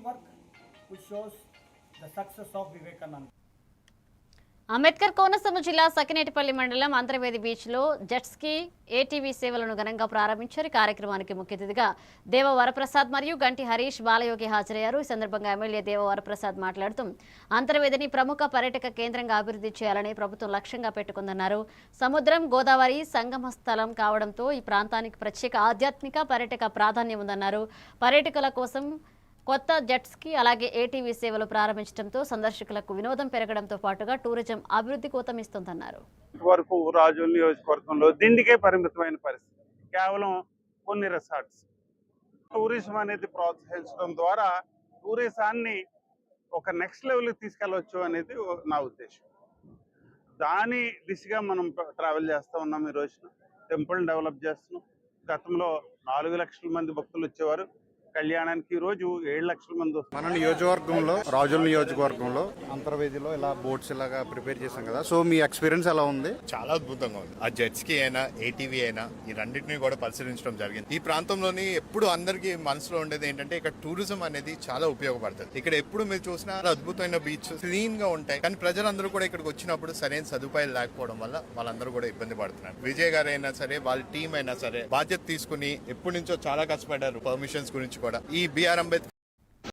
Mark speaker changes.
Speaker 1: work which shows the success of Vivekananda.
Speaker 2: Ambedkar Konaseema జిల్లా సకినేటిపల్లి మండలం అంతర్వేది బీచ్లో జెట్స్కీ ఏటీవీ సేవలను ఘనంగా ప్రారంభించారు. కార్యక్రమానికి ముఖ్య అతిథిగా దేవ వరప్రసాద్ మరియు గంటి హరీష్ బాలయోగి హాజరయ్యారు. ఈ సందర్భంగా ఎమ్మెల్యే దేవ వరప్రసాద్ మాట్లాడుతూ అంతర్వేదిని ప్రముఖ పర్యాటక కేంద్రంగా అభివృద్ధి చేయాలని ప్రభుత్వం లక్ష్యంగా పెట్టుకుందన్నారు. సముద్రం గోదావరి సంగమ స్థలం కావడంతో ఈ ప్రాంతానికి ప్రత్యేక ఆధ్యాత్మిక పర్యాటక ప్రాధాన్యం ఉందన్నారు. పర్యాటకుల కోసం కొత్త జెట్స్కి అలాగే ఏటీవీ సేవలు ప్రారంభించడంతో సందర్శకులకు వినోదం పెరగడంతో పాటుగా టూరిజం అభివృద్ధికి ఊతమిస్తుందన్నారు.
Speaker 3: వరకు రాజోల్ నియోజకవర్గంలో దిండికే పరిమితమైన పరిస్థితి, కేవలం కొన్ని రిసార్ట్స్. టూరిజం అనేది ప్రోత్సహించడం ద్వారా టూరిజాన్ని ఒక నెక్స్ట్ లెవెల్కి తీసుకెళ్ళవచ్చు అనేది నా ఉద్దేశం. దాని దిశగా మనం ట్రావెల్ చేస్తూ ఉన్నాం. ఈ రోజున టెంపుల్ని డెవలప్ చేస్తున్నాం. గతంలో 4 లక్షల మంది భక్తులు వచ్చేవారు కళ్యాణానికి, ఈ రోజు 7 లక్షల మంది వస్తారు.
Speaker 4: మన నియోజకవర్గంలో రాజోల్ నియోజకవర్గంలో అంతర్వేదిలో ఇలా బోట్స్ ఇలాగా ప్రిపేర్ చేశాం కదా, సో మీ ఎక్స్పీరియన్స్ ఎలా ఉంది?
Speaker 5: చాలా అద్భుతంగా ఉంది. ఆ జెట్స్కి అయినా ఏటీవీ అయినా ఈ రెండింటిని కూడా పరిశీలించడం జరిగింది. ఈ ప్రాంతంలోని ఎప్పుడు అందరికీ మనసులో ఉండేది ఏంటంటే ఇక్కడ టూరిజం అనేది చాలా ఉపయోగపడుతుంది. ఇక్కడ ఎప్పుడు మీరు చూసినా అద్భుతమైన బీచ్ క్లీన్ గా ఉంటాయి, కానీ ప్రజలందరూ కూడా ఇక్కడికి వచ్చినప్పుడు సరైన సదుపాయాలు లేకపోవడం వల్ల వాళ్ళందరూ కూడా ఇబ్బంది పడుతున్నారు. విజయ్ గారు అయినా సరే, వాళ్ళ టీం అయినా సరే బాధ్యత తీసుకుని ఎప్పటి నుంచో చాలా కష్టపడ్డారు పర్మిషన్స్ గురించి కూడా. ఈ బిఆర్ అంబేద్కర్